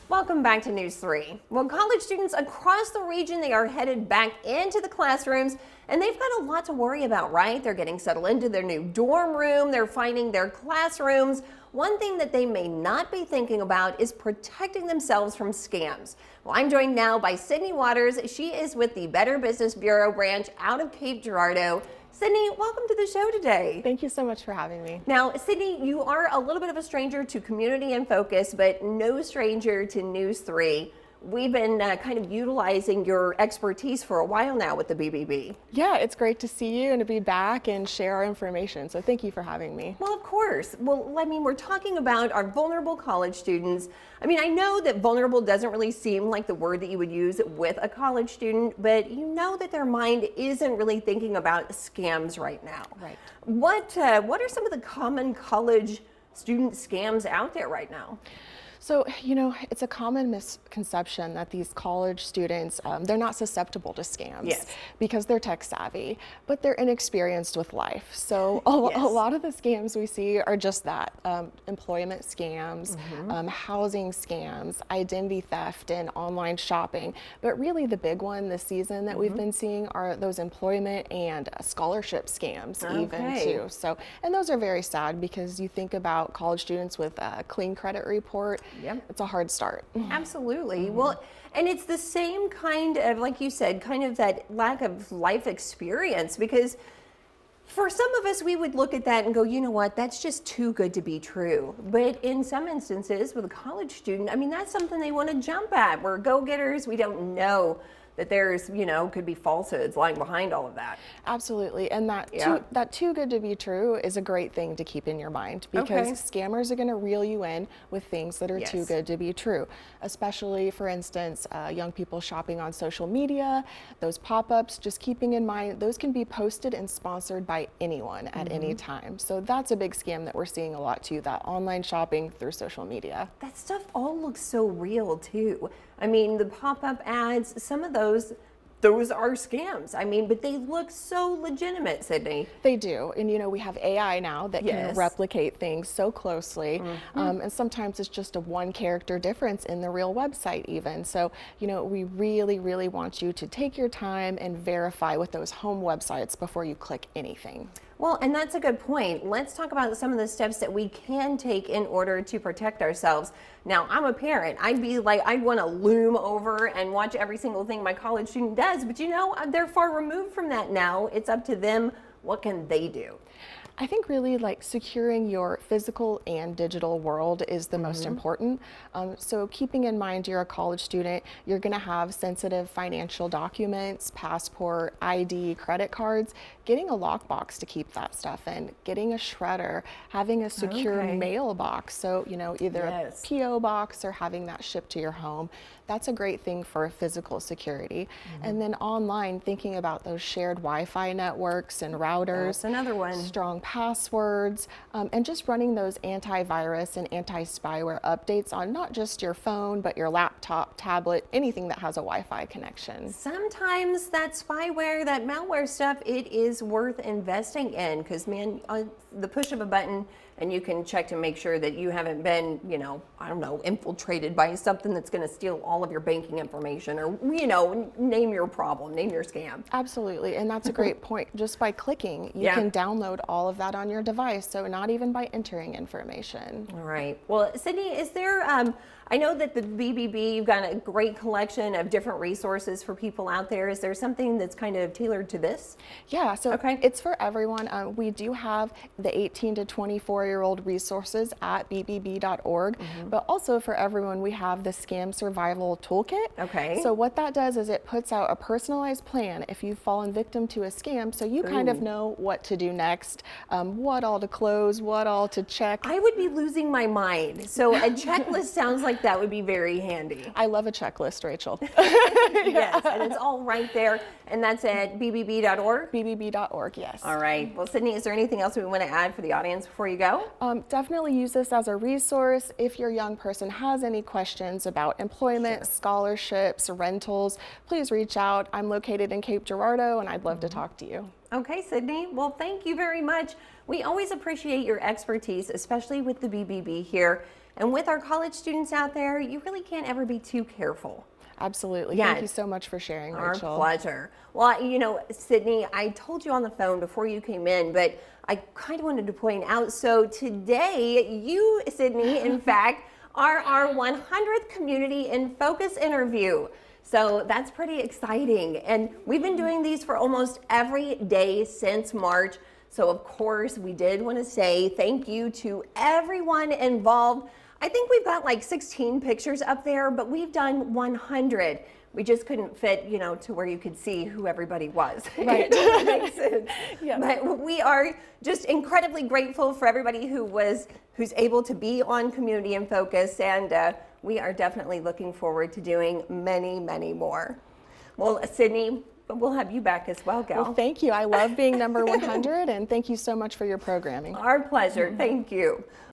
Welcome back to News 3. Well, college students across the region, they are headed back into the classrooms, and they've got a lot to worry about, right? They're getting settled into their new dorm room, they're finding their classrooms. One thing that they may not be thinking about is protecting themselves from scams. Well, I'm joined now by Sydney Waters. She is with the Better Business Bureau branch out of Cape Girardeau. Sydney, welcome to the show today. Thank you so much for having me. Now, Sydney, you are a little bit of a stranger to Community in Focus, but no stranger to News 3. We've been kind of utilizing your expertise for a while now with the BBB. Yeah, it's great to see you and to be back and share our information. So thank you for having me. Well, of course. Well, I mean, we're talking about our vulnerable college students. I mean, I know that vulnerable doesn't really seem like the word that you would use with a college student, but you know that their mind isn't really thinking about scams right now. Right. What are some of the common college student scams out there right now? So, it's a common misconception that these college students, they're not susceptible to scams. Yes. Because they're tech savvy, but they're inexperienced with life. So a lot of the scams we see are just that, employment scams, housing scams, identity theft, and online shopping. But really the big one this season that we've been seeing are those employment and scholarship scams even too. So, and those are very sad because you think about college students with a clean credit report. Yep. It's a hard start. Absolutely. Well, and it's the same kind of, like you said, kind of that lack of life experience, because for some of us, we would look at that and go, you know what, that's just too good to be true. But in some instances with a college student, I mean, that's something they want to jump at. We're go-getters. We don't know that there's, could be falsehoods lying behind all of that. Absolutely. And that too good to be true is a great thing to keep in your mind, because scammers are going to reel you in with things that are too good to be true, especially, for instance, young people shopping on social media, those pop-ups, just keeping in mind, those can be posted and sponsored by anyone at any time. So that's a big scam that we're seeing a lot too, that online shopping through social media. That stuff all looks so real too. I mean, the pop-up ads, some of those are scams. I mean, but they look so legitimate, Sydney. They do. And, we have AI now that can replicate things so closely. And sometimes it's just a one character difference in the real website even. So, we really, really want you to take your time and verify with those home websites before you click anything. Well, and that's a good point. Let's talk about some of the steps that we can take in order to protect ourselves. Now, I'm a parent. I'd want to loom over and watch every single thing my college student does, but they're far removed from that now. It's up to them. What can they do? I think really securing your physical and digital world is the most important. So keeping in mind you're a college student, you're going to have sensitive financial documents, passport, ID, credit cards. Getting a lockbox to keep that stuff in, getting a shredder, having a secure mailbox. So, either a PO box or having that shipped to your home. That's a great thing for physical security. And then online, thinking about those shared Wi-Fi networks and routers. That's another one. Strong passwords, and just running those antivirus and anti-spyware updates on not just your phone, but your laptop, tablet, anything that has a Wi-Fi connection. Sometimes that spyware, that malware stuff, it is worth investing in, because man, the push of a button and you can check to make sure that you haven't been, infiltrated by something that's going to steal all of your banking information, or, name your problem, name your scam. Absolutely. And that's a great point. Just by clicking, you can download all of that on your device. So not even by entering information. All right. Well, Sydney, is there, I know that the BBB, you've got a great collection of different resources for people out there. Is there something that's kind of tailored to this? Yeah, so it's for everyone. We do have the 18 to 24-year-old resources at bbb.org, but also for everyone, we have the Scam Survival Toolkit. Okay. So what that does is it puts out a personalized plan if you've fallen victim to a scam, so you kind of know what to do next, what all to close, what all to check. I would be losing my mind. So a checklist sounds like that would be very handy. I love a checklist, Rachel. Yes, and it's all right there, and that's at bbb.org? bbb.org, yes. All right. Well, Sydney, is there anything else we want to add for the audience before you go? Definitely use this as a resource if your young person has any questions about employment, scholarships, rentals. Please reach out. I'm located in Cape Girardeau, and I'd love to talk to you. Okay, Sydney. Well, thank you very much. We always appreciate your expertise, especially with the BBB here. And with our college students out there, you really can't ever be too careful. Absolutely. Yeah. Thank you so much for sharing, Our Rachel. pleasure. Well, you know, Sydney, I told you on the phone before you came in, but I kind of wanted to point out, so today, you, Sydney, in fact, are our 100th Community in Focus interview. So that's pretty exciting. And we've been doing these for almost every day since March. So of course, we did want to say thank you to everyone involved. I think we've got like 16 pictures up there, but we've done 100. We just couldn't fit, you know, to where you could see who everybody was. Right. That makes sense. Yeah. But we are just incredibly grateful for everybody who's able to be on Community in Focus, and we are definitely looking forward to doing many, many more. Well, Sydney, we'll have you back as well, gal. Well, thank you. I love being number 100, and thank you so much for your programming. Our pleasure. Thank you.